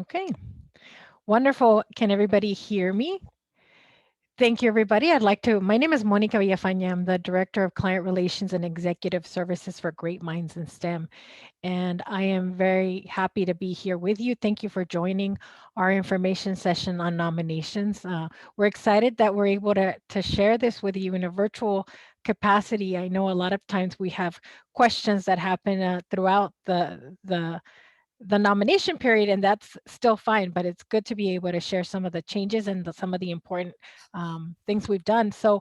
Okay, wonderful. Can everybody hear me? Thank you, everybody. My name is Monica Villafaña. I'm the Director of Client Relations and Executive Services for Great Minds in STEM. And I am very happy to be here with you. Thank you for joining our information session on nominations. We're excited that we're able to share this with you in a virtual capacity. I know a lot of times we have questions that happen throughout the nomination period, and that's still fine, but it's good to be able to share some of the changes and some of the important things we've done. So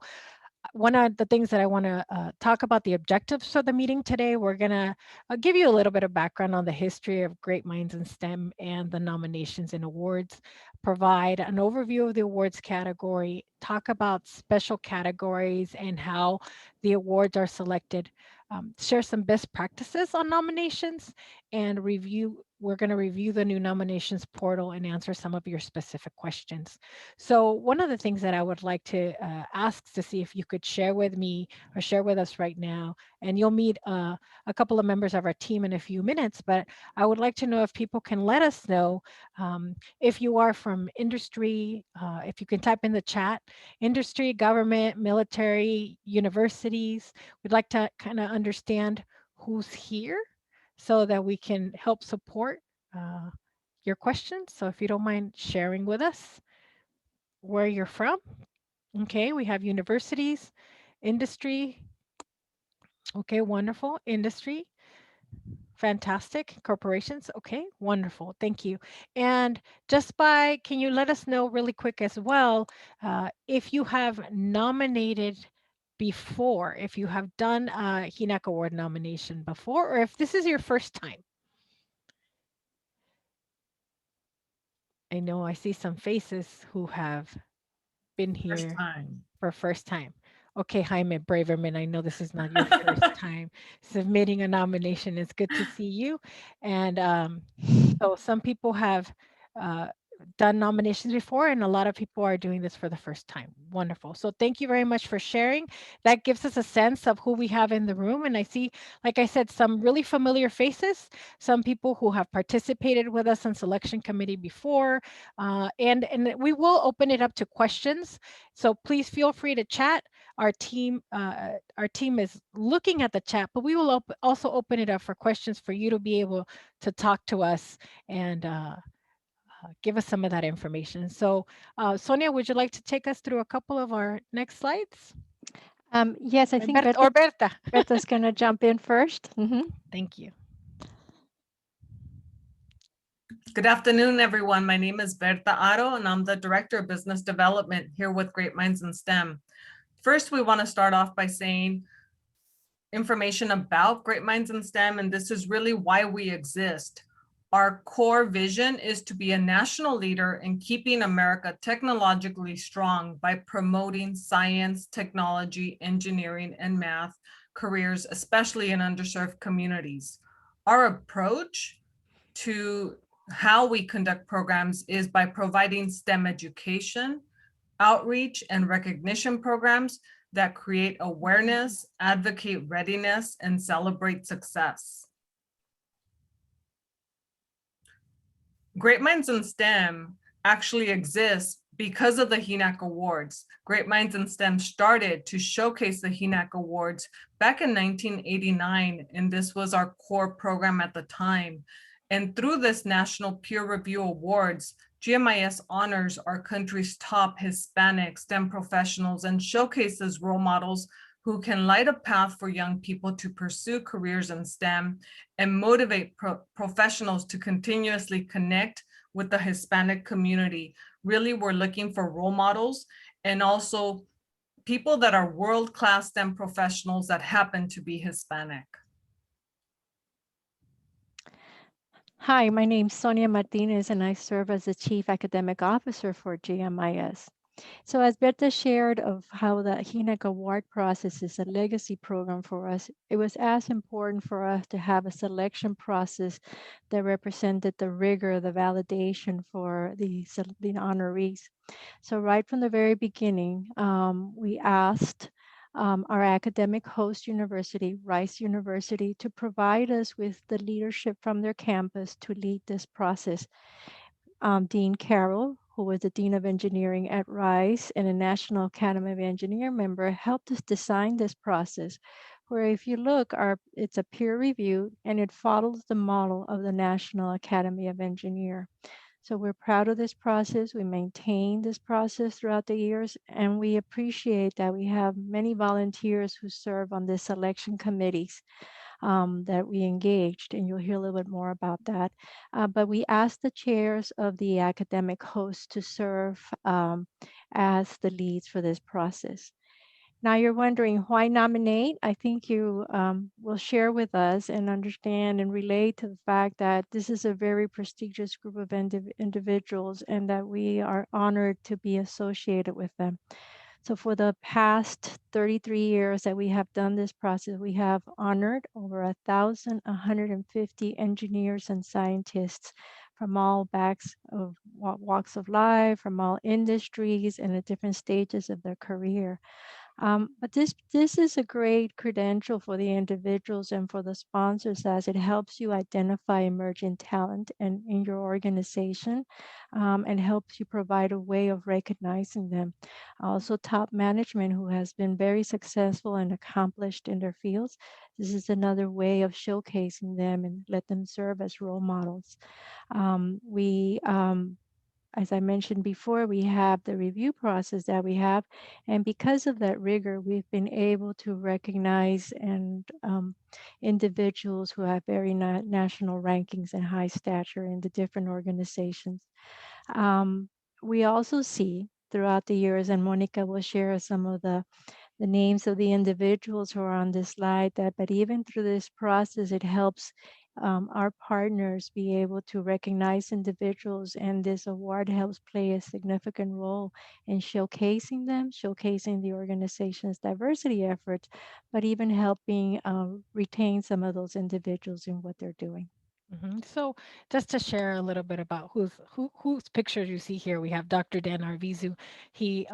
one of the things that I want to talk about the objectives for the meeting today, we're going to give you a little bit of background on the history of Great Minds in STEM and the nominations and awards, provide an overview of the awards category, talk about special categories and how the awards are selected, share some best practices on nominations, and we're going to review the new nominations portal and answer some of your specific questions. So one of the things that I would like to ask to see if you could share with me or share with us right now, and you'll meet a couple of members of our team in a few minutes, but I would like to know if people can let us know if you are from industry, if you can type in the chat, industry, government, military, universities. We'd like to kind of understand who's here so that we can help support uh, your questions. So if you don't mind sharing with us where you're from. Okay, we have universities, industry. Okay, wonderful. Industry, fantastic. Corporations. Okay, wonderful. Thank you. And can you let us know really quick as well if you have nominated before, if you have done a HINAC Award nomination before, or if this is your first time? I know I see some faces who have been First here time. for first time. Okay, Jaime Braverman, I know this is not your first time submitting a nomination. It's good to see you. And so some people have uh, done nominations before, and a lot of people are doing this for the first time. Wonderful. So thank you very much for sharing. That gives us a sense of who we have in the room. And I see, like I said, some really familiar faces, some people who have participated with us in selection committee before. And we will open it up to questions. So please feel free to chat. Our team is looking at the chat, but we will also open it up for questions for you to be able to talk to us and give us some of that information. So, Sonia, would you like to take us through a couple of our next slides? Yes, I think Berta. Berta's going to jump in first. Thank you. Good afternoon, everyone. My name is Berta Aro, and I'm the Director of Business Development here with Great Minds in STEM. First, we want to start off by saying information about Great Minds in STEM, and this is really why we exist. Our core vision is to be a national leader in keeping America technologically strong by promoting science, technology, engineering, and math careers, especially in underserved communities. Our approach to how we conduct programs is by providing STEM education, outreach, and recognition programs that create awareness, advocate readiness, and celebrate success. Great Minds in STEM actually exists because of the HINAC Awards. Great Minds in STEM started to showcase the HINAC Awards back in 1989, and this was our core program at the time. And through this National Peer Review Awards, GMIS honors our country's top Hispanic STEM professionals and showcases role models who can light a path for young people to pursue careers in STEM and motivate professionals to continuously connect with the Hispanic community. Really, we're looking for role models and also people that are world-class STEM professionals that happen to be Hispanic. Hi, my name's Sonia Martinez, and I serve as the Chief Academic Officer for GMIS. So as Berta shared of how the HINAC award process is a legacy program for us, it was as important for us to have a selection process that represented the rigor, the validation for the honorees. So right from the very beginning, we asked our academic host university, Rice University, to provide us with the leadership from their campus to lead this process. Dean Carroll, who was the Dean of Engineering at Rice and a National Academy of Engineer member, helped us design this process, where if you look, it's a peer review and it follows the model of the National Academy of Engineer. So we're proud of this process. We maintain this process throughout the years, and we appreciate that we have many volunteers who serve on the selection committees that we engaged, and you'll hear a little bit more about that. But we asked the chairs of the academic hosts to serve as the leads for this process. Now you're wondering why nominate? I think you will share with us and understand and relate to the fact that this is a very prestigious group of individuals and that we are honored to be associated with them. So for the past 33 years that we have done this process, we have honored over 1,150 engineers and scientists from all walks of life, from all industries and at different stages of their career. But this is a great credential for the individuals and for the sponsors as it helps you identify emerging talent in your organization and helps you provide a way of recognizing them. Also, top management who has been very successful and accomplished in their fields. This is another way of showcasing them and let them serve as role models. We as I mentioned before, we have the review process that we have. And because of that rigor, we've been able to recognize and individuals who have very national rankings and high stature in the different organizations. Um, we also see throughout the years, and Monica will share some of the names of the individuals who are on this slide, but even through this process, it helps our partners be able to recognize individuals, and this award helps play a significant role in showcasing them, showcasing the organization's diversity efforts, but even helping retain some of those individuals in what they're doing. So just to share a little bit about whose pictures you see here, we have Dr. Dan Arvizu. He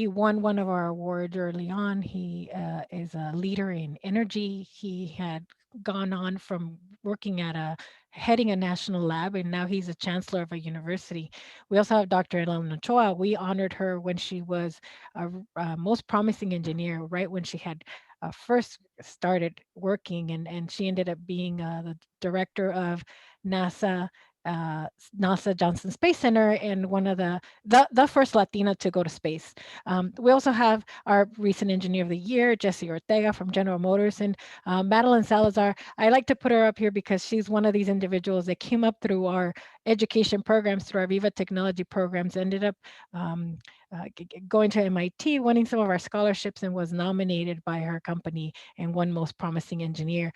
won one of our awards early on. He is a leader in energy. He had gone on from working at heading a national lab, and now he's a chancellor of a university. We also have Dr. Elena Choa. We honored her when she was a most promising engineer, right when she had first started working, and she ended up being the director of NASA. NASA Johnson Space Center, and one of the first Latina to go to space. We also have our recent Engineer of the Year, Jessie Ortega from General Motors, and Madeline Salazar. I like to put her up here because she's one of these individuals that came up through our education programs, through our Viva Technology programs, ended up going to MIT, winning some of our scholarships, and was nominated by her company and won Most Promising Engineer.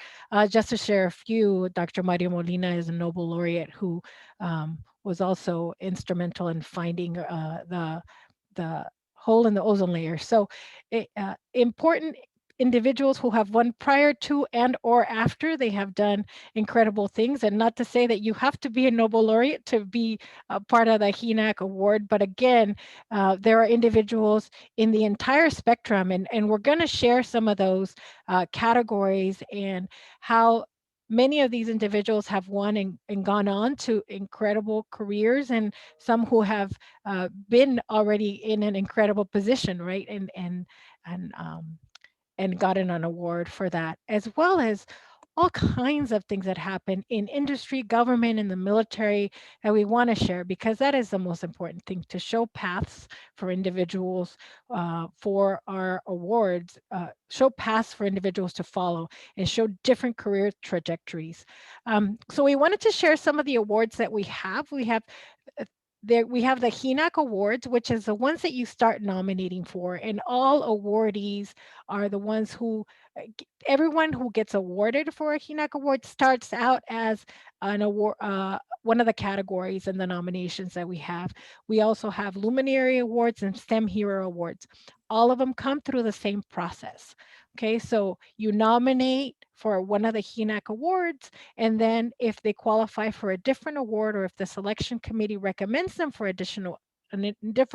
Just to share a few, Dr. Mario Molina is a Nobel laureate who was also instrumental in finding the hole in the ozone layer. So important individuals who have won prior to and or after they have done incredible things. And not to say that you have to be a Nobel laureate to be a part of the HENAC award, but again, there are individuals in the entire spectrum, and we're going to share some of those categories and how many of these individuals have won and gone on to incredible careers, and some who have been already in an incredible position, right? And gotten an award for that, as well as all kinds of things that happen in industry, government, and the military that we want to share, because that is the most important thing, to show paths for individuals for our awards, show paths for individuals to follow and show different career trajectories. So we wanted to share some of the awards that we have. We have the HENAC Awards, which is the ones that you start nominating for, and all awardees are the ones who, everyone who gets awarded for a HENAC Award starts out as an award, one of the categories in the nominations that we have. We also have Luminary Awards and STEM Hero Awards. All of them come through the same process. Okay, so you nominate for one of the HENAC Awards, and then if they qualify for a different award, or if the selection committee recommends them for a different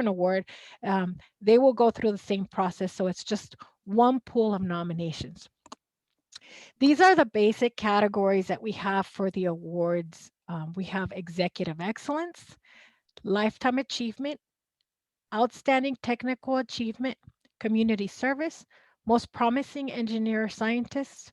award, they will go through the same process. So it's just one pool of nominations. These are the basic categories that we have for the awards We have executive excellence, lifetime achievement, outstanding technical achievement, community service, most promising engineer or scientist,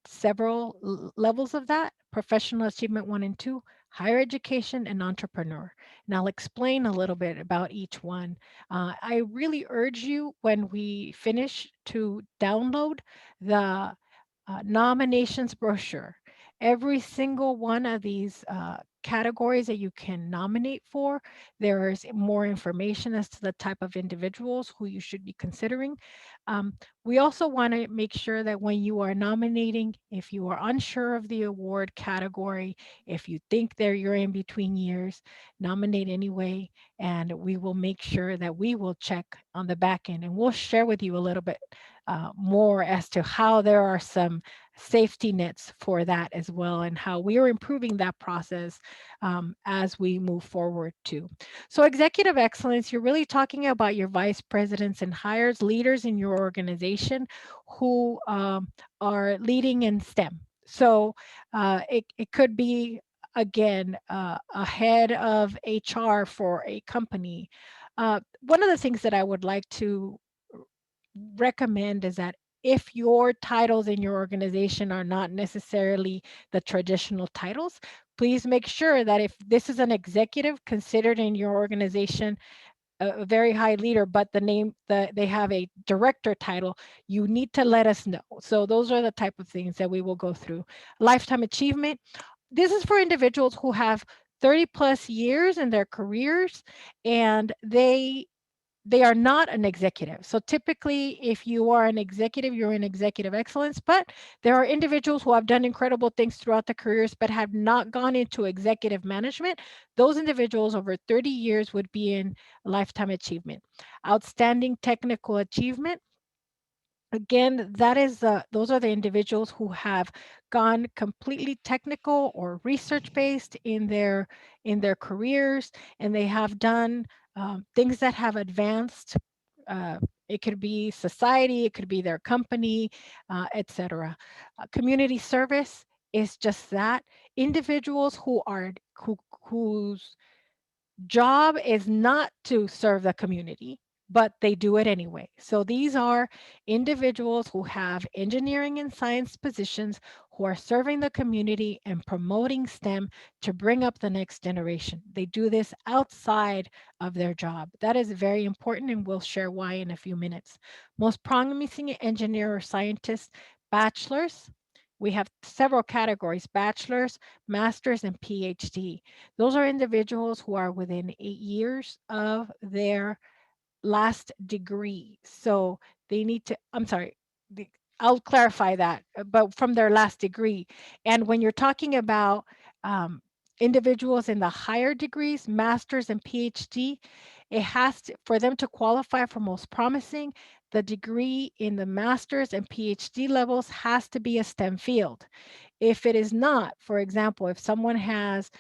several levels of that, professional achievement 1 and 2, higher education, and entrepreneur. And I'll explain a little bit about each one. I really urge you when we finish to download the nominations brochure. Every single one of these categories that you can nominate for, there's more information as to the type of individuals who you should be considering. We also want to make sure that when you are nominating, if you are unsure of the award category, if you think that you're in between years, nominate anyway, and we will make sure that we will check on the back end, and we'll share with you a little bit more as to how there are some safety nets for that as well, and how we are improving that process as we move forward too. So executive excellence, you're really talking about your vice presidents and hires, leaders in your organization who are leading in STEM. So it could be, again, a head of HR for a company. One of the things that I would like to recommend is that if your titles in your organization are not necessarily the traditional titles, please make sure that if this is an executive considered in your organization, a very high leader, but they have a director title, you need to let us know. So those are the type of things that we will go through. Lifetime achievement. This is for individuals who have 30 plus years in their careers, and they are not an executive. So typically, if you are an executive, you're in executive excellence, but there are individuals who have done incredible things throughout the careers, but have not gone into executive management. Those individuals over 30 years would be in lifetime achievement. Outstanding technical achievement. Again, those are the individuals who have gone completely technical or research based in their careers, and they have done things that have advanced. It could be society, it could be their company, etc. Community service is just that. Individuals whose job is not to serve the community, but they do it anyway. So these are individuals who have engineering and science positions who are serving the community and promoting STEM to bring up the next generation. They do this outside of their job. That is very important, and we'll share why in a few minutes. Most promising engineer or scientist, bachelor's. We have several categories: bachelor's, master's, and PhD. Those are individuals who are within 8 years of their last degree. So they need to, I'm sorry, I'll clarify that, but from their last degree. And when you're talking about individuals in the higher degrees, master's and PhD, it has to, for them to qualify for most promising, the degree in the master's and PhD levels has to be a STEM field. If it is not, for example, if someone has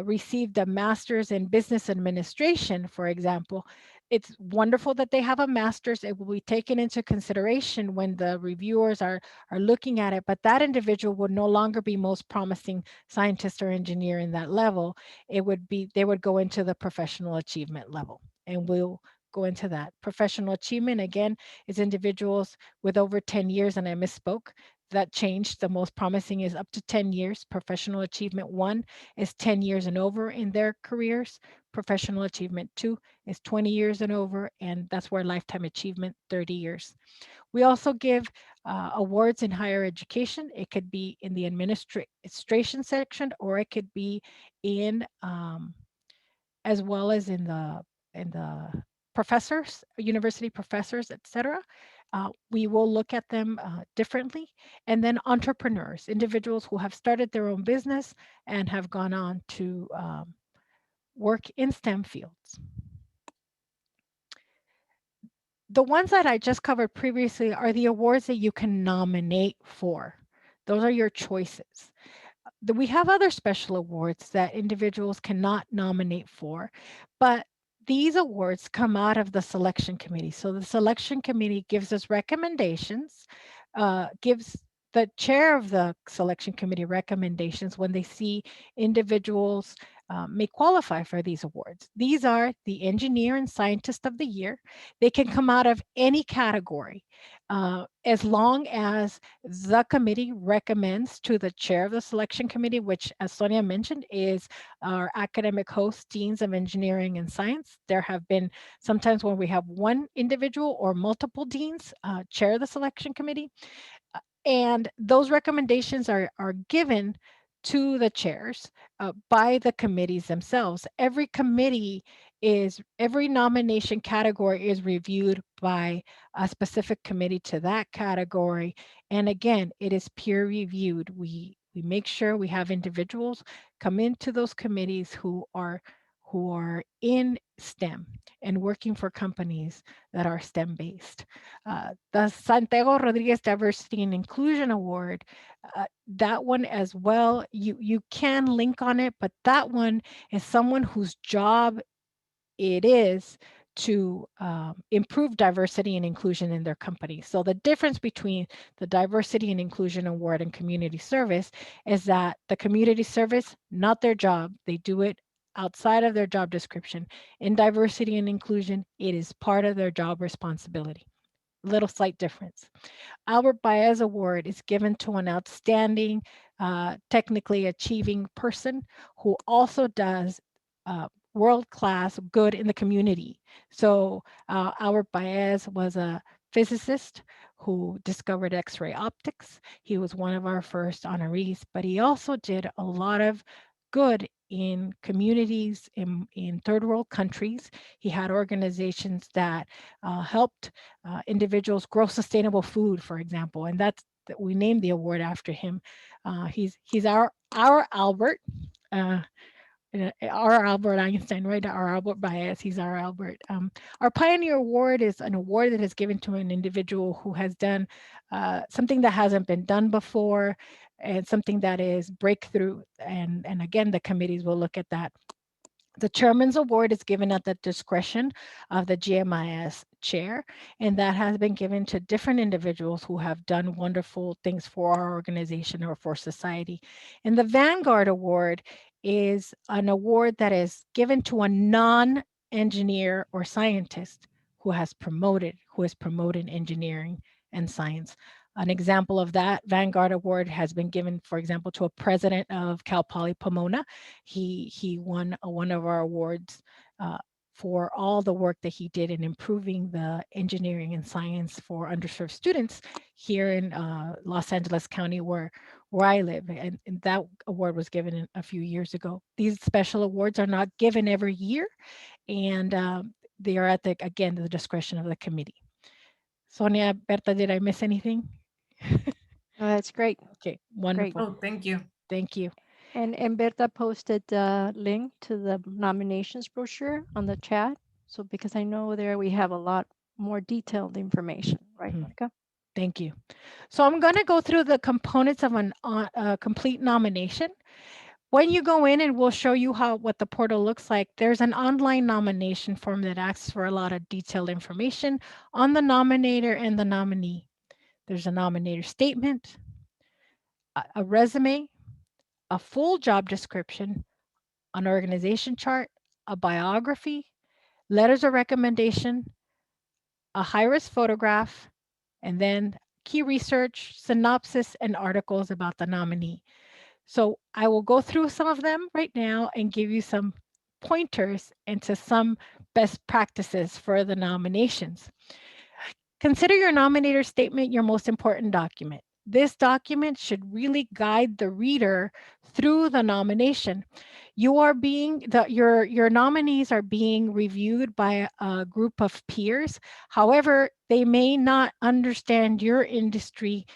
received a master's in business administration, for example, it's wonderful that they have a master's. It will be taken into consideration when the reviewers are looking at it, but that individual would no longer be most promising scientist or engineer in that level. It would be, they would go into the professional achievement level, and we'll go into that. Professional achievement, again, is individuals with over 10 years, and I misspoke. That changed. The most promising is up to 10 years. Professional achievement 1 is 10 years and over in their careers. Professional achievement 2 is 20 years and over, and that's where lifetime achievement, 30 years. We also give awards in higher education. It could be in the administration section, or it could be in as well as in the professors, university professors, etc. We will look at them differently. And then entrepreneurs, individuals who have started their own business and have gone on to work in STEM fields. The ones that I just covered previously are the awards that you can nominate for. Those are your choices. We have other special awards that individuals cannot nominate for, but these awards come out of the selection committee. So the selection committee gives us recommendations, gives the chair of the selection committee recommendations when they see individuals may qualify for these awards. These are the engineer and scientist of the year. They can come out of any category as long as the committee recommends to the chair of the selection committee, which, as Sonia mentioned, is our academic host, deans of engineering and science. There have been sometimes when we have one individual or multiple deans chair the selection committee. And those recommendations are given to the chairs by the committees themselves. Every nomination category is reviewed by a specific committee to that category. And again, it is peer reviewed. We make sure we have individuals come into those committees who are in STEM and working for companies that are STEM based. The Santiago Rodriguez Diversity and Inclusion Award, that one as well, you can link on it, but that one is someone whose job it is to improve diversity and inclusion in their company. So the difference between the Diversity and Inclusion Award and community service is that the community service, not their job, they do it outside of their job description. In diversity and inclusion, it is part of their job responsibility. Little slight difference. Albert Baez Award is given to an outstanding, technically achieving person who also does world-class good in the community. So Albert Baez was a physicist who discovered X-ray optics. He was one of our first honorees, but he also did a lot of good in communities in third world countries. He had organizations that helped individuals grow sustainable food, for example, and that we named the award after him. He's our Albert. Our Albert Einstein, right? Our Albert Baez, he's our Albert. Our Pioneer Award is an award that is given to an individual who has done something that hasn't been done before and something that is breakthrough. And again, the committees will look at that. The Chairman's Award is given at the discretion of the GMIS chair, and that has been given to different individuals who have done wonderful things for our organization or for society. And the Vanguard Award is an award that is given to a non-engineer or scientist who is promoting engineering and science. An example of that Vanguard Award has been given, for example, to a president of Cal Poly Pomona. He won one of our awards for all the work that he did in improving the engineering and science for underserved students here in Los Angeles County, where I live. And that award was given a few years ago. These special awards are not given every year, and they are at the discretion of the committee. Sonia, Berta, did I miss anything? Oh, that's great. Okay, wonderful. Oh, thank you. Thank you. And Berta posted the link to the nominations brochure on the chat. So because I know there we have a lot more detailed information, right, Monica? Thank you. So I'm going to go through the components of a complete nomination. When you go in, and we'll show you what the portal looks like, there's an online nomination form that asks for a lot of detailed information on the nominator and the nominee. There's a nominator statement, a resume, a full job description, an organization chart, a biography, letters of recommendation, a high-res photograph, and then key research, synopsis, and articles about the nominee. So I will go through some of them right now and give you some pointers into some best practices for the nominations. Consider your nominator statement your most important document. This document should really guide the reader through the nomination. Your nominees are being reviewed by a group of peers. However, they may not understand your industry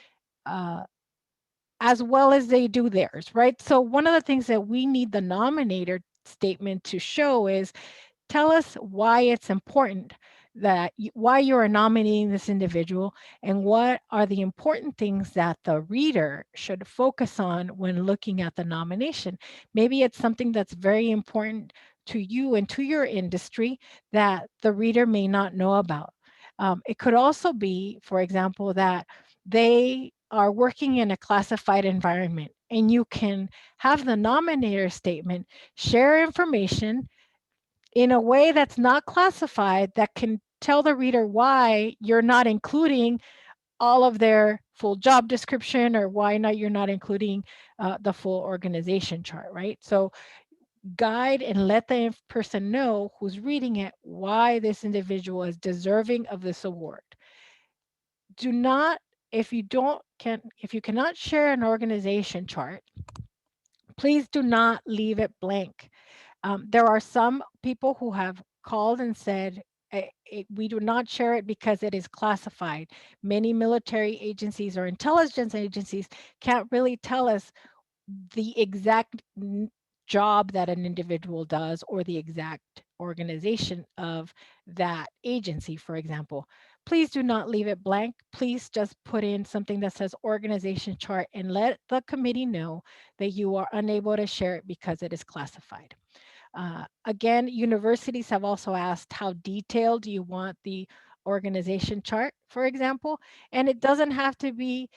as well as they do theirs, right? So one of the things that we need the nominator statement to show is, tell us why it's important, why you are nominating this individual, and what are the important things that the reader should focus on when looking at the nomination. Maybe it's something that's very important to you and to your industry that the reader may not know about. It could also be, for example, that they are working in a classified environment, and you can have the nominator statement share information in a way that's not classified that can tell the reader why you're not including all of their full job description, or why not you're not including the full organization chart, right? So guide and let the person know who's reading it why this individual is deserving of this award. Do not, if you cannot share an organization chart, please do not leave it blank. There are some people who have called and said, we do not share it because it is classified. Many military agencies or intelligence agencies can't really tell us the exact job that an individual does, or the exact organization of that agency, for example. Please do not leave it blank. Please just put in something that says organization chart and let the committee know that you are unable to share it because it is classified. Again, universities have also asked, how detailed do you want the organization chart, for example? And it doesn't have to be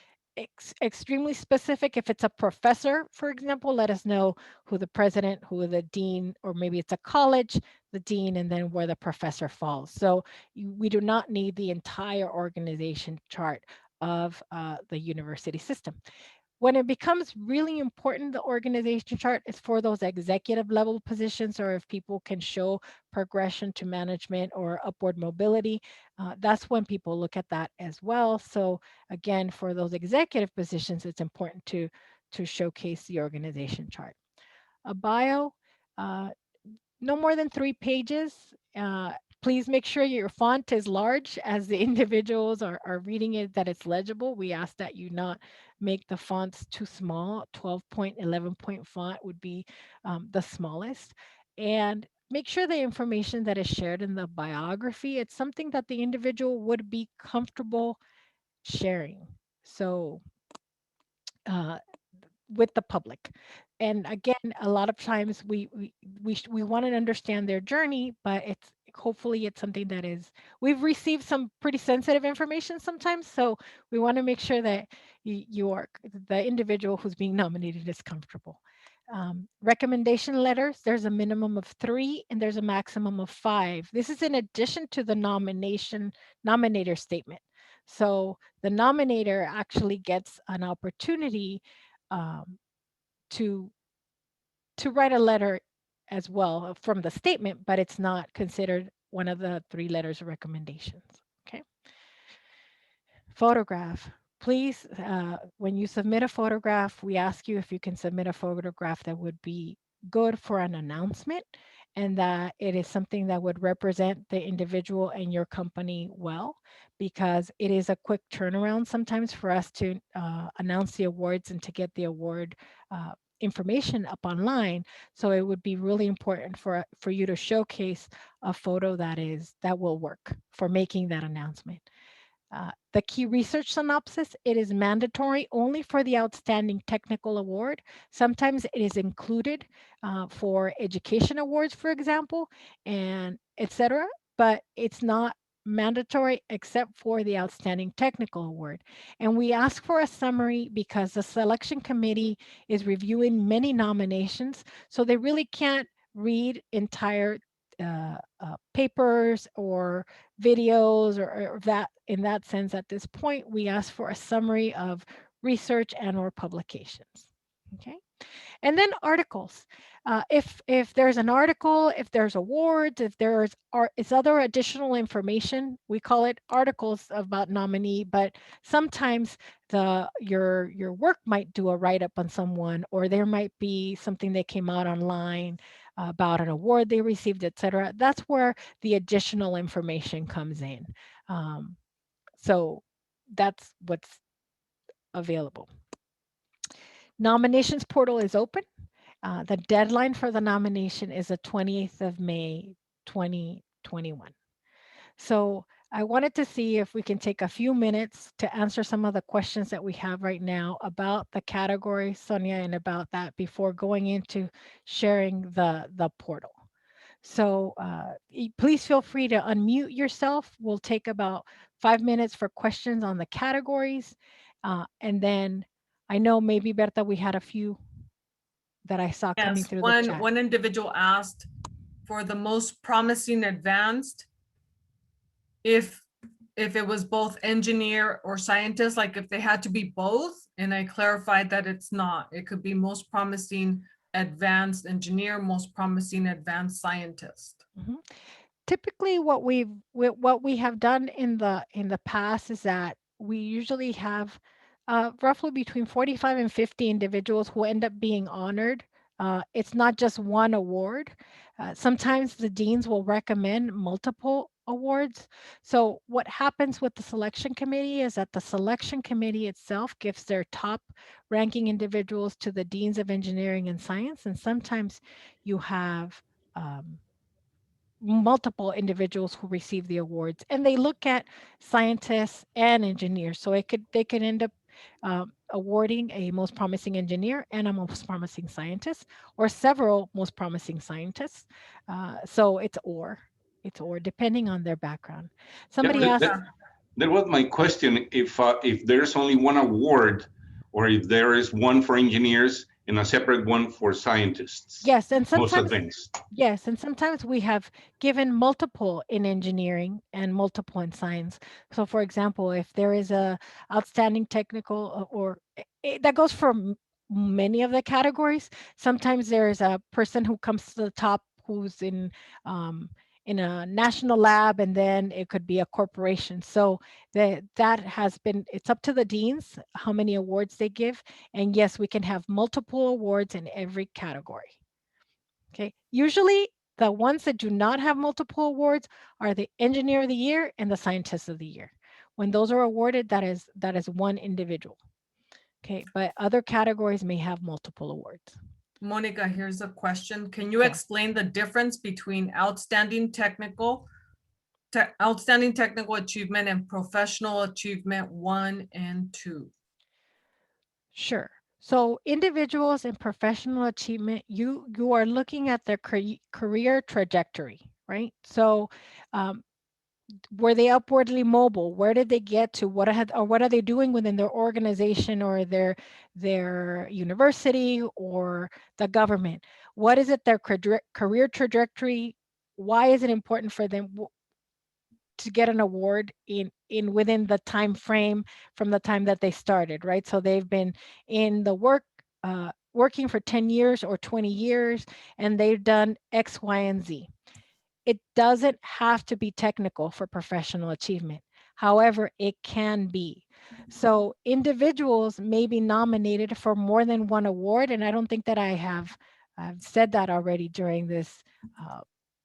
extremely specific. If it's a professor, for example, let us know who the president, who the dean, or maybe it's a college, the dean, and then where the professor falls. So we do not need the entire organization chart of the university system. When it becomes really important, the organization chart is for those executive level positions, or if people can show progression to management or upward mobility, that's when people look at that as well. So again, for those executive positions, it's important to showcase the organization chart. A bio, no more than 3 pages. Please make sure your font is large as the individuals are reading it, that it's legible. We ask that you not make the fonts too small. 12-point, 11-point font would be the smallest. And make sure the information that is shared in the biography, it's something that the individual would be comfortable sharing. So with the public. And again, a lot of times we want to understand their journey, but it's hopefully it's something that is, we've received some pretty sensitive information sometimes, so we want to make sure that you are, the individual who's being nominated is comfortable. Recommendation letters, there's a minimum of 3 and there's a maximum of 5. This is in addition to the nominator statement. So the nominator actually gets an opportunity to write a letter as well from the statement, but it's not considered one of the 3 letters of recommendations. Okay. Photograph. Please, when you submit a photograph, we ask you if you can submit a photograph that would be good for an announcement, and that it is something that would represent the individual and your company well, because it is a quick turnaround sometimes for us to announce the awards and to get the award information up online. So it would be really important for you to showcase a photo that will work for making that announcement. The key research synopsis, it is mandatory only for the Outstanding Technical Award. Sometimes it is included for education awards, for example, and etc., but it's not mandatory except for the Outstanding Technical Award. And we ask for a summary because the selection committee is reviewing many nominations, so they really can't read entire papers or videos or that, in that sense. At this point, we ask for a summary of research and or publications. Okay. And then articles. If there's an article, if there's awards, if there's other additional information, we call it articles about nominee, but sometimes your work might do a write-up on someone, or there might be something that came out online about an award they received, etc. That's where the additional information comes in. So that's what's available. Nominations portal is open. The deadline for the nomination is the 28th of May, 2021. So I wanted to see if we can take a few minutes to answer some of the questions that we have right now about the category, Sonia, and about that before going into sharing the portal. So please feel free to unmute yourself. We'll take about 5 minutes for questions on the categories. And then I know maybe Berta, we had a few that I saw coming Yes, through the chat. one individual asked for the most promising advanced. If it was both engineer or scientist, like if they had to be both, and I clarified that it's not. It could be most promising advanced engineer, most promising advanced scientist. Mhm. Typically, what we have done in the past is that we usually have roughly between 45 and 50 individuals who end up being honored. It's not just one award. Sometimes the deans will recommend multiple awards. So what happens with the selection committee is that the selection committee itself gives their top ranking individuals to the deans of engineering and science, and sometimes you have multiple individuals who receive the awards, and they look at scientists and engineers. So they could end up awarding a most promising engineer and a most promising scientist, or several most promising scientists. So it's or depending on their background. Somebody Yeah, asked. that was my question. If there's only one award, or if there is one for engineers and a separate one for scientists. Yes, and Most sometimes advanced. yes, and sometimes we have given multiple in engineering and multiple in science. So for example, if there is a outstanding technical that goes for many of the categories. Sometimes there is a person who comes to the top who's in a national lab, and then it could be a corporation. So that has been, it's up to the deans how many awards they give. And yes, we can have multiple awards in every category. Okay, usually the ones that do not have multiple awards are the engineer of the year and the scientist of the year. When those are awarded, that is one individual. Okay, but other categories may have multiple awards. Monica, here's a question. Can you Okay. explain the difference between outstanding technical achievement and professional achievement 1 and 2? Sure. So individuals in professional achievement, you are looking at their career trajectory, right? So were they upwardly mobile? Where did they get to? What are they doing within their organization or their university or the government? What is it their career trajectory? Why is it important for them to get an award in within the time frame from the time that they started, right? So they've been in the working for 10 years or 20 years, and they've done X, Y, and Z. It doesn't have to be technical for professional achievement. However, it can be. So individuals may be nominated for more than one award, and I don't think that I've said that already during this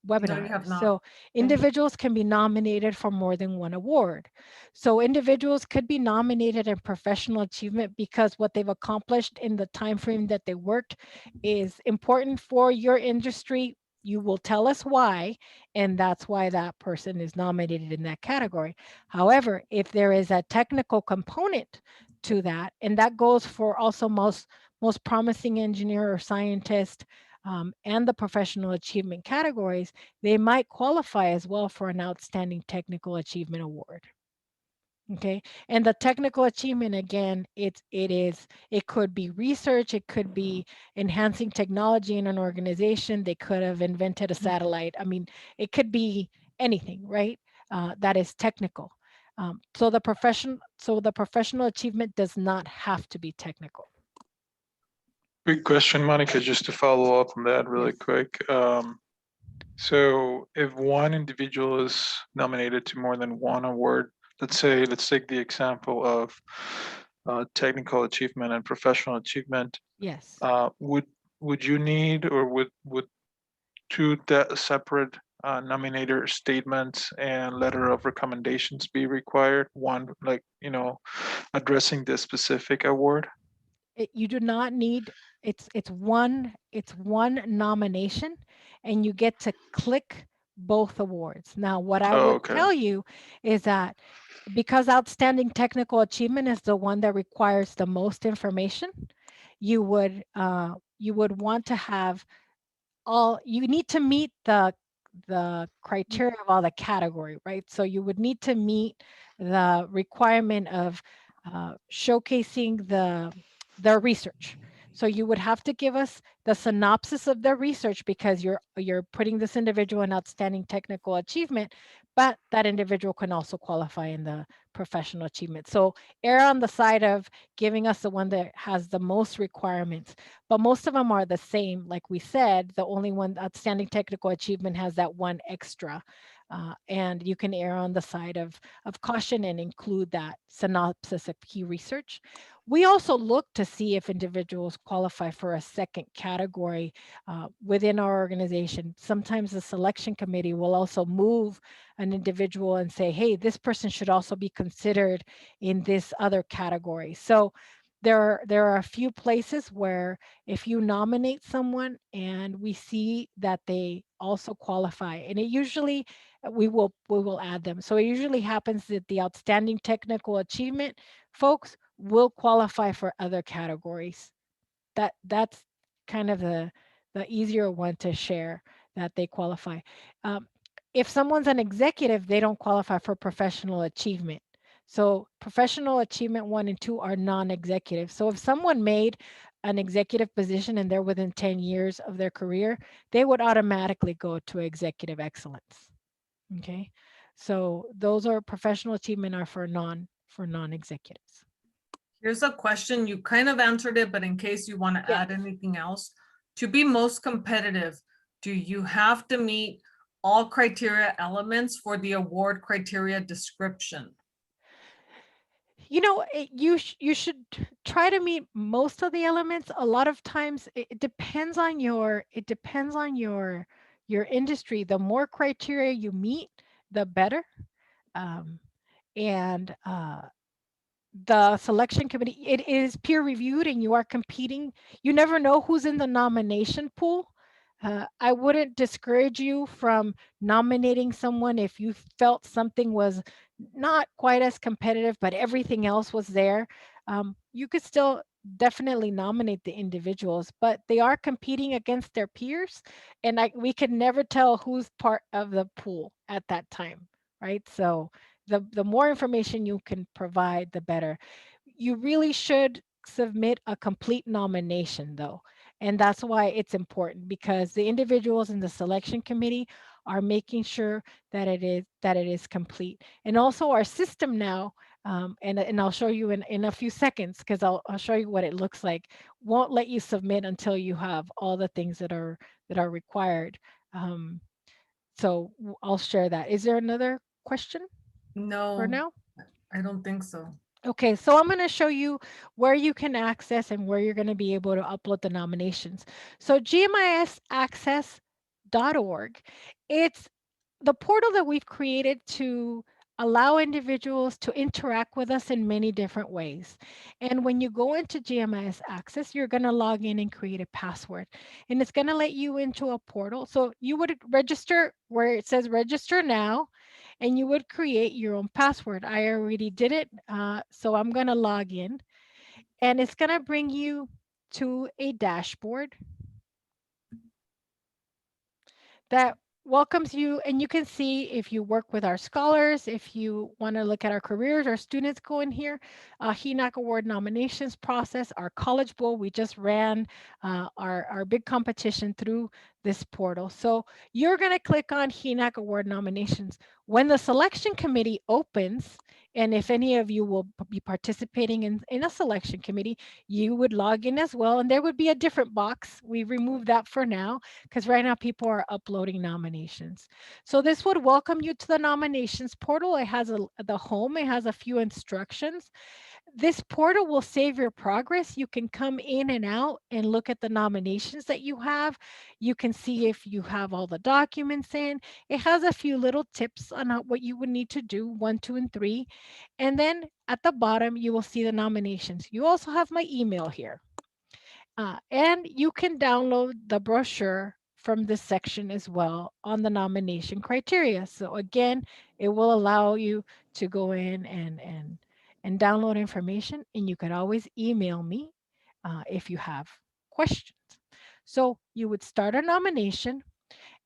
webinar. No, you have not. So individuals can be nominated for more than one award. So individuals could be nominated in professional achievement because what they've accomplished in the time frame that they worked is important for your industry. You will tell us why, and that's why that person is nominated in that category. However, if there is a technical component to that, and that goes for also most promising engineer or scientist, and the professional achievement categories, they might qualify as well for an outstanding technical achievement award. Okay, and the technical achievement, again, it could be research, it could be enhancing technology in an organization, they could have invented a satellite. I mean, it could be anything, right? That is technical. So the professional achievement does not have to be technical. Quick question, Monica, just to follow up on that really quick. So if one individual is nominated to more than one award, let's take the example of technical achievement and professional achievement. Yes. Would you need, or would two separate nominator statements and letter of recommendations be required? One, like, addressing the specific award? You do not need, it's one nomination, and you get to click both awards. Now, what I would tell you is that because outstanding technical achievement is the one that requires the most information, you would want to have you need to meet the criteria of all the category, right? So you would need to meet the requirement of showcasing their research. So you would have to give us the synopsis of their research because you're putting this individual in outstanding technical achievement, but that individual can also qualify in the professional achievement. So err on the side of giving us the one that has the most requirements, but most of them are the same. Like we said, the only one outstanding technical achievement has that one extra. And you can err on the side of caution and include that synopsis of key research. We also look to see if individuals qualify for a second category within our organization. Sometimes the selection committee will also move an individual and say, hey, this person should also be considered in this other category. So there are a few places where if you nominate someone and we see that they also qualify, and it usually we will add them. So it usually happens that the outstanding technical achievement folks will qualify for other categories. That's kind of the easier one to share, that they qualify. If someone's an executive, they don't qualify for professional achievement. So professional achievement 1 and 2 are non-executive. So if someone made an executive position and they're within 10 years of their career, they would automatically go to executive excellence. Okay, so those are professional achievement are for non-executives. Here's a question. You kind of answered it, but in case you want to Yeah. add anything else, to be most competitive, do you have to meet all criteria elements for the award criteria description? You know, you should try to meet most of the elements. A lot of times it depends on your industry. The more criteria you meet, the better. And the selection committee, it is peer reviewed and you are competing. You never know who's in the nomination pool. I wouldn't discourage you from nominating someone if you felt something was not quite as competitive, but everything else was there. You could still definitely nominate the individuals, but they are competing against their peers, and we can never tell who's part of the pool at that time, right? So the more information you can provide, the better. You really should submit a complete nomination though. And that's why it's important, because the individuals in the selection committee are making sure that it is complete. And also our system now, and I'll show you in a few seconds, because I'll show you what it looks like, won't let you submit until you have all the things that are required. So I'll share that. Is there another question for No, now? I don't think so. Okay, so I'm going to show you where you can access and where you're going to be able to upload the nominations. So gmisaccess.org, it's the portal that we've created to allow individuals to interact with us in many different ways. And when you go into GMIS Access, you're going to log in and create a password. And it's going to let you into a portal. So you would register where it says register now, and you would create your own password. I already did it, so I'm going to log in, and it's going to bring you to a dashboard that welcomes you, and you can see if you work with our scholars, if you want to look at our careers, our students go in here, HENAC Award nominations process, our College Bowl. We just ran our big competition through this portal. So you're going to click on HENAC Award nominations. When the selection committee opens, and if any of you will be participating in a selection committee, you would log in as well, and there would be a different box. We removed that for now, because right now people are uploading nominations. So this would welcome you to the nominations portal. It has the home, it has a few instructions. This portal will save your progress. You can come in and out and look at the nominations that you have. You can see if you have all the documents in. It has a few little tips on what you would need to do, 1, 2, and 3. And then at the bottom, you will see the nominations. You also have my email here. And you can download the brochure from this section as well on the nomination criteria. So again, it will allow you to go in and download information, and you could always email me if you have questions. So you would start a nomination,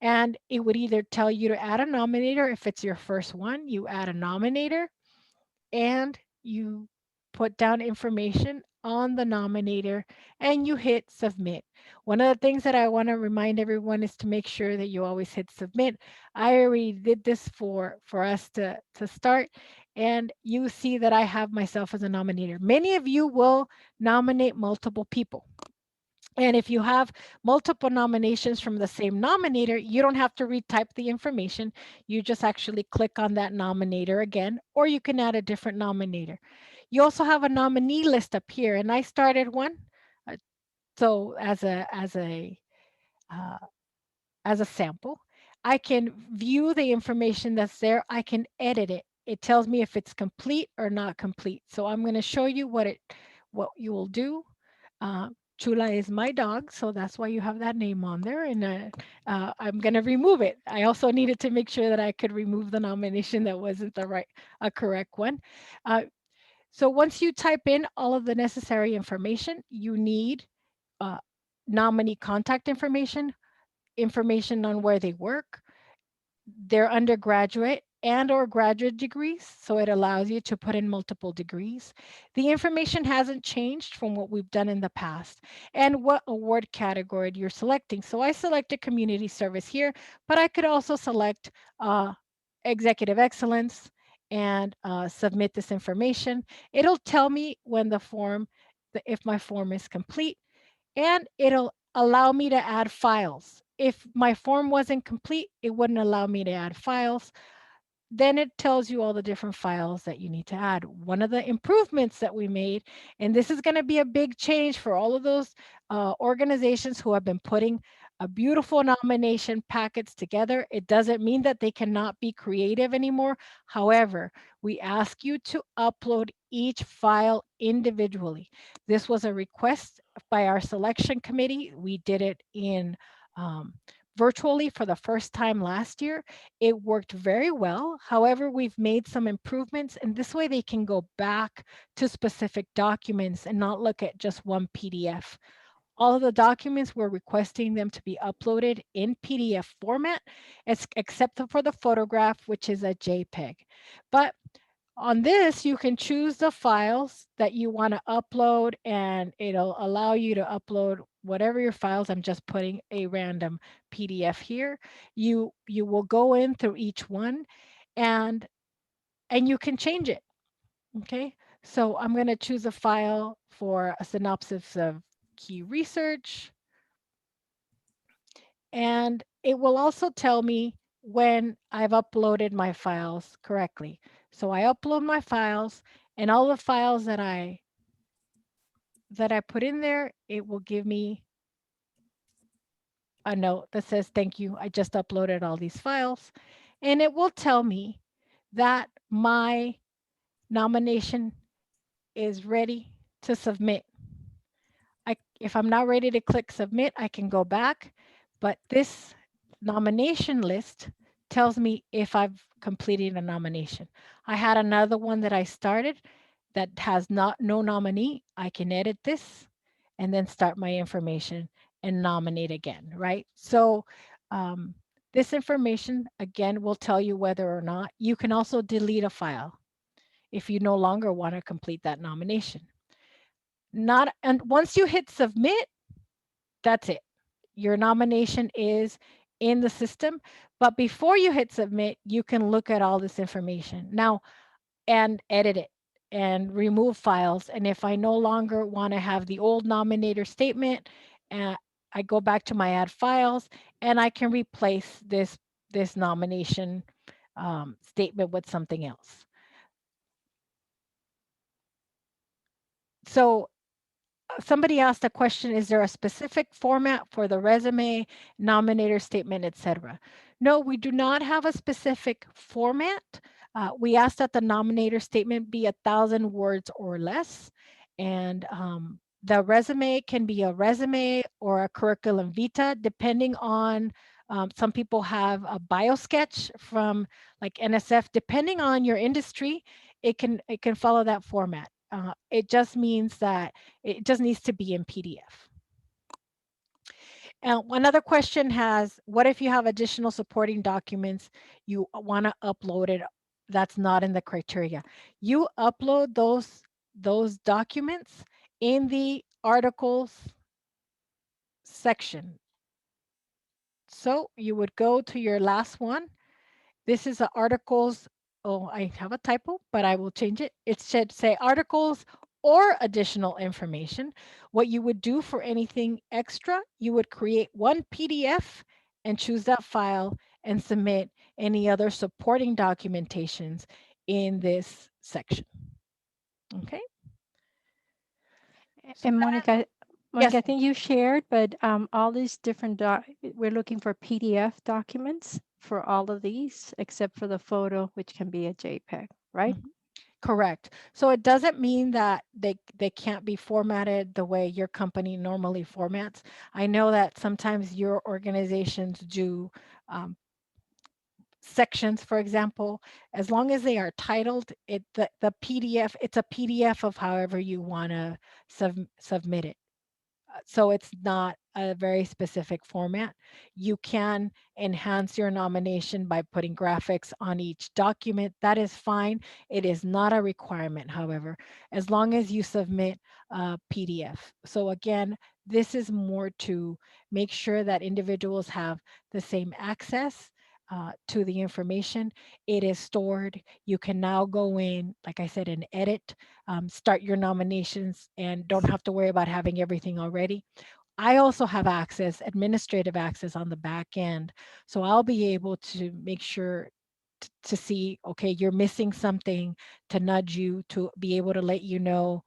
and it would either tell you to add a nominator. If it's your first one, you add a nominator, and you put down information on the nominator and you hit submit. One of the things that I want to remind everyone is to make sure that you always hit submit. I already did this for us to start, and you see that I have myself as a nominator. Many of you will nominate multiple people. And if you have multiple nominations from the same nominator, you don't have to retype the information. You just actually click on that nominator again, or you can add a different nominator. You also have a nominee list up here, and I started one. So as a sample, I can view the information that's there. I can edit it. It tells me if it's complete or not complete. So I'm going to show you what you will do. Chula is my dog, so that's why you have that name on there. And I'm going to remove it. I also needed to make sure that I could remove the nomination that wasn't a correct one. So once you type in all of the necessary information, you need nominee contact information on where they work, their undergraduate and or graduate degrees. So it allows you to put in multiple degrees. The information hasn't changed from what we've done in the past, and what award category you're selecting. So I selected community service here, but I could also select executive excellence and submit this information. It'll tell me when if my form is complete, and it'll allow me to add files. If my form wasn't complete, it wouldn't allow me to add files. Then it tells you all the different files that you need to add. One of the improvements that we made, and this is going to be a big change for all of those organizations who have been putting a beautiful nomination packets together. It doesn't mean that they cannot be creative anymore. However, we ask you to upload each file individually. This was a request by our selection committee. We did it in virtually for the first time last year. It worked very well. However, we've made some improvements, and this way they can go back to specific documents and not look at just one PDF. All of the documents, we're requesting them to be uploaded in PDF format, except for the photograph, which is a JPEG. But on this, you can choose the files that you want to upload, and it'll allow you to upload whatever your files. I'm just putting a random PDF here. You will go in through each one, and you can change it. Okay, so I'm going to choose a file for a synopsis of key research, and it will also tell me when I've uploaded my files correctly. So I upload my files, and all the files that I put in there, it will give me a note that says, thank you, I just uploaded all these files. And it will tell me that my nomination is ready to submit. If I'm not ready to click submit, I can go back, but this nomination list tells me if I've completed a nomination. I had another one that I started that has no nominee. I can edit this and then start my information and nominate again, right? So this information, again, will tell you whether or not you can also delete a file if you no longer want to complete that nomination. And once you hit submit, that's it. Your nomination is in the system, but before you hit submit, you can look at all this information now and edit it and remove files. And if I no longer want to have the old nominator statement, I go back to my add files, and I can replace this nomination statement with something else. So somebody asked a question, is there a specific format for the resume, nominator statement, etc.? No, we do not have a specific format. We ask that the nominator statement be 1,000 words or less. And the resume can be a resume or a curriculum vitae, depending on, some people have a bio sketch from like NSF. Depending on your industry, it can follow that format. It just means that it just needs to be in PDF. And another question has, what if you have additional supporting documents you want to upload it that's not in the criteria? You upload those those documents in the articles section. So you would go to your last one. This is the articles. Oh, I have a typo, but I will change it. It should say articles or additional information. What you would do for anything extra, you would create one PDF and choose that file and submit any other supporting documentations in this section. Okay. So And that- Monica, yes, I think you shared, but all these different we're looking for PDF documents for all of these, except for the photo, which can be a JPEG, right? Mhm. Correct. So it doesn't mean that they can't be formatted the way your company normally formats. I know that sometimes your organizations do sections, for example, as long as they are titled, the PDF, it's a PDF of however you want to submit it. So it's not a very specific format. You can enhance your nomination by putting graphics on each document. That is fine. It is not a requirement, however, as long as you submit a PDF. So again, this is more to make sure that individuals have the same access to the information. It is stored. You can now go in, like I said, and edit, start your nominations, and don't have to worry about having everything already. I also have access, administrative access on the back end. So I'll be able to make sure to see, okay, you're missing something, to nudge you, to be able to let you know,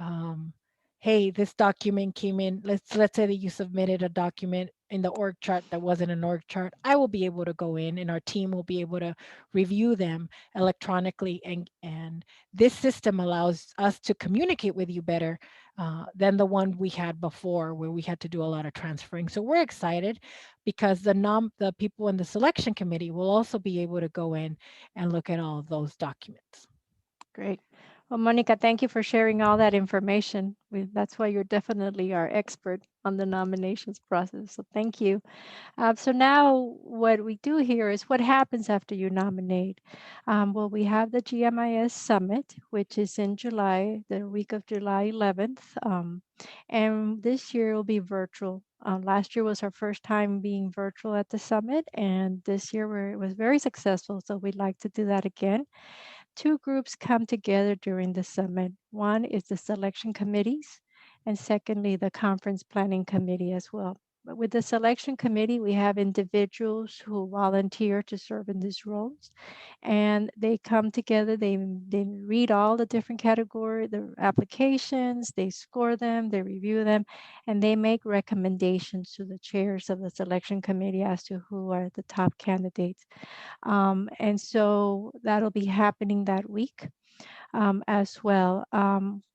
um, hey, this document came in. Let's say that you submitted a document in the org chart that wasn't an org chart. I will be able to go in, and our team will be able to review them electronically, and this system allows us to communicate with you better than the one we had before, where we had to do a lot of transferring. So we're excited because the people in the selection committee will also be able to go in and look at all of those documents. Great. Well, Monica, thank you for sharing all that information. That's why you're definitely our expert on the nominations process. So thank you. So now what we do here is what happens after you nominate. Well, we have the GMIS Summit, which is in July, the week of July 11th. And this year will be virtual. Last year was our first time being virtual at the summit, and this year it was very successful. So we'd like to do that again. Two groups come together during the summit. One is the selection committees, and secondly, the conference planning committee as well. But with the selection committee, we have individuals who volunteer to serve in these roles, and they come together. They read all the different category, the applications, they score them, they review them, and they make recommendations to the chairs of the selection committee as to who are the top candidates. And so that'll be happening that week as well.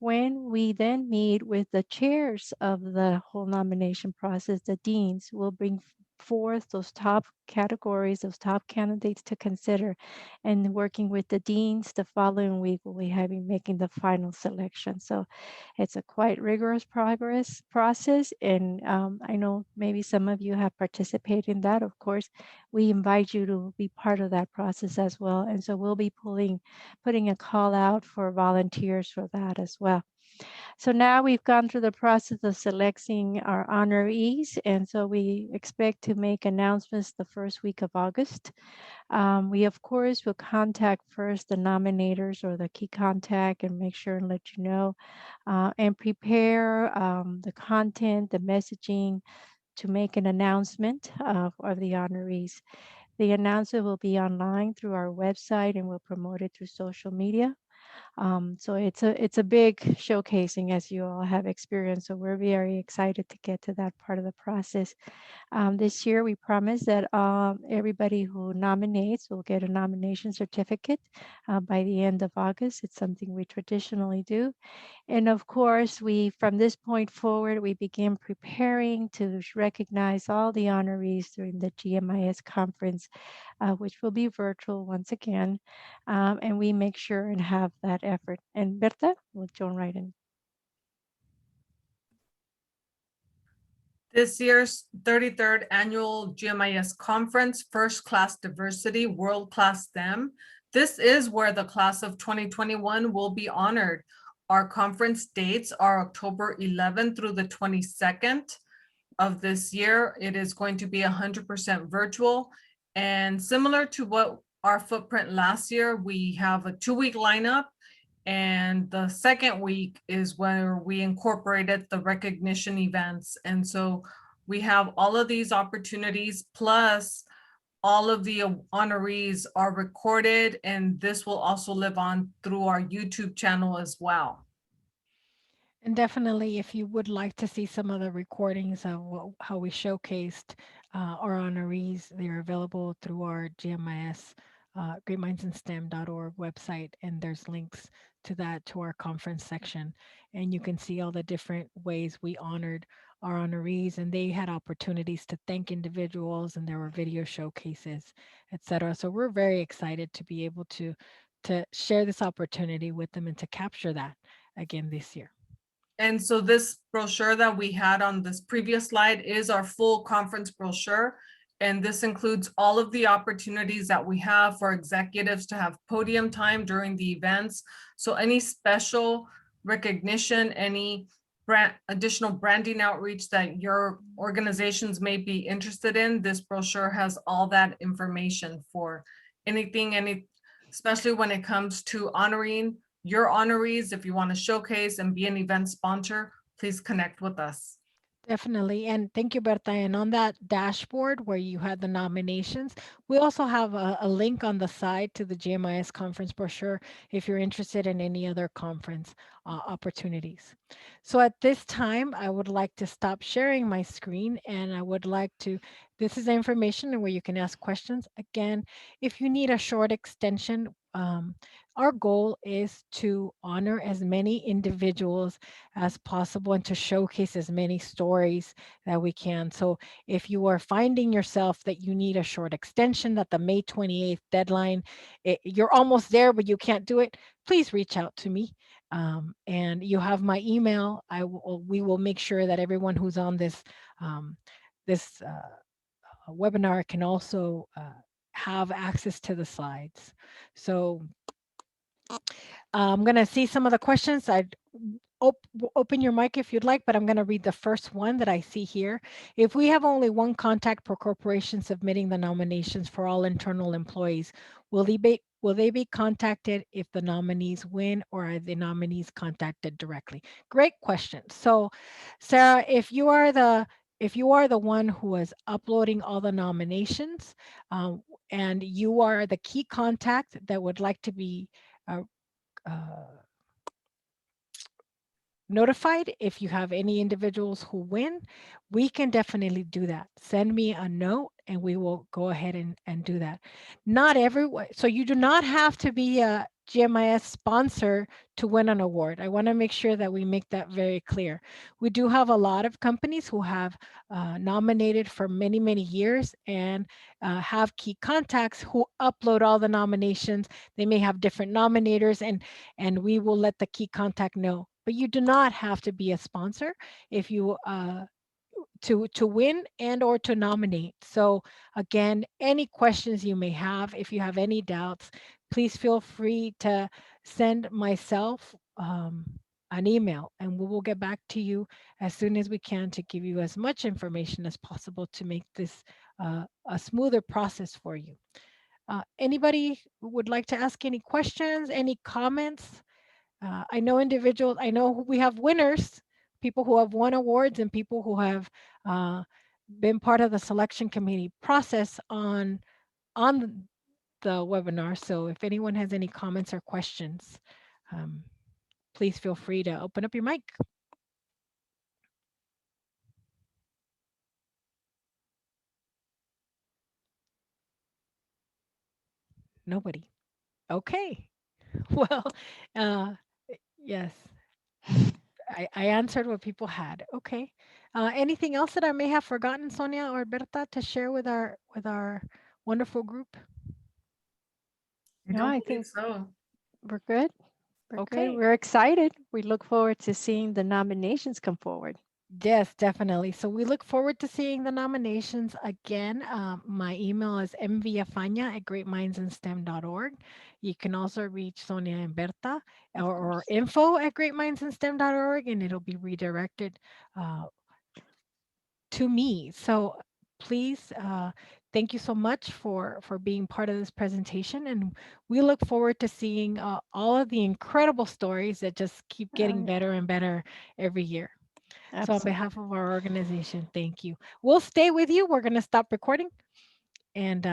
When we then meet with the chairs of the whole nomination process, the deans will bring forth those top categories, those top candidates to consider, and working with the deans the following week we'll be having making the final selection. So it's a quite rigorous process, and I know maybe some of you have participated in that. Of course, we invite you to be part of that process as well, and so we'll be putting a call out for volunteers for that as well. So now we've gone through the process of selecting our honorees, and so we expect to make announcements the first week of August. We, of course, will contact first the nominators or the key contact and make sure and let you know and prepare the content, the messaging to make an announcement of the honorees. The announcement will be online through our website, and we'll promote it through social media. So it's a big showcasing, as you all have experienced. So we're very excited to get to that part of the process. This year, we promise that everybody who nominates will get a nomination certificate by the end of August. It's something we traditionally do. And of course, from this point forward, we begin preparing to recognize all the honorees during the GMIS conference, which will be virtual once again. And we make sure and have that effort. And Berta will join right in. This year's 33rd Annual GMIS Conference, First Class Diversity, World Class STEM. This is where the class of 2021 will be honored. Our conference dates are October 11th through the 22nd of this year. It is going to be 100% virtual. And similar to what our footprint last year, we have a 2-week lineup. And the second week is where we incorporated the recognition events. And so we have all of these opportunities, plus all of the honorees are recorded, and this will also live on through our YouTube channel as well. And definitely, if you would like to see some of the recordings of how we showcased our honorees, they're available through our GMIS, greatmindsandstem.org website, and there's links to that to our conference section. And you can see all the different ways we honored our honorees, and they had opportunities to thank individuals, and there were video showcases, etc. So we're very excited to be able to share this opportunity with them and to capture that again this year. And so this brochure that we had on this previous slide is our full conference brochure. And this includes all of the opportunities that we have for executives to have podium time during the events. So any special recognition, any additional branding outreach that your organizations may be interested in, this brochure has all that information for anything, especially when it comes to honoring your honorees. If you want to showcase and be an event sponsor, please connect with us. Definitely. And thank you, Berta. And on that dashboard where you had the nominations, we also have a link on the side to the GMIS conference brochure if you're interested in any other conference opportunities. So at this time, I would like to stop sharing my screen, and I would like to, this is the information where you can ask questions. Again, if you need a short extension, our goal is to honor as many individuals as possible and to showcase as many stories that we can. So if you are finding yourself that you need a short extension, that the May 28th deadline, you're almost there, but you can't do it, please reach out to me. And you have my email. We will make sure that everyone who's on this webinar can also have access to the slides. So I'm going to see some of the questions. I'd open your mic if you'd like, but I'm going to read the first one that I see here. If we have only one contact per corporation submitting the nominations for all internal employees, will they be contacted if the nominees win, or are the nominees contacted directly? Great question. So Sarah, if you are the one who is uploading all the nominations, and you are the key contact that would like to be notified if you have any individuals who win, we can definitely do that. Send me a note and we will go ahead and do that. Not everyone, so you do not have to be a GMIS sponsor to win an award. I want to make sure that we make that very clear. We do have a lot of companies who have nominated for many, many years and have key contacts who upload all the nominations. They may have different nominators, and we will let the key contact know. But you do not have to be a sponsor if you to win and or to nominate. So again, any questions you may have, if you have any doubts, please feel free to send myself an email, and we will get back to you as soon as we can to give you as much information as possible to make this a smoother process for you. Anybody would like to ask any questions, any comments? I know we have winners, people who have won awards and people who have been part of the selection committee process on the webinar. So if anyone has any comments or questions, please feel free to open up your mic. Nobody. Okay. Well, yes. I answered what people had. Okay. Anything else that I may have forgotten, Sonia or Berta, to share with our wonderful group? No, I believe think so. we're good. We're Okay. good. We're excited. We look forward to seeing the nominations come forward. Yes, definitely. So we look forward to seeing the nominations again. My email is mviafanya@greatmindsandstem.org. You can also reach Sonia and Berta or info@greatmindsandstem.org, and it'll be redirected uh, to me. So please, thank you so much for being part of this presentation, and we look forward to seeing all of the incredible stories that just keep getting yeah, better and better every year. So on absolutely. behalf of our organization, thank you. We'll stay with you. We're going to stop recording and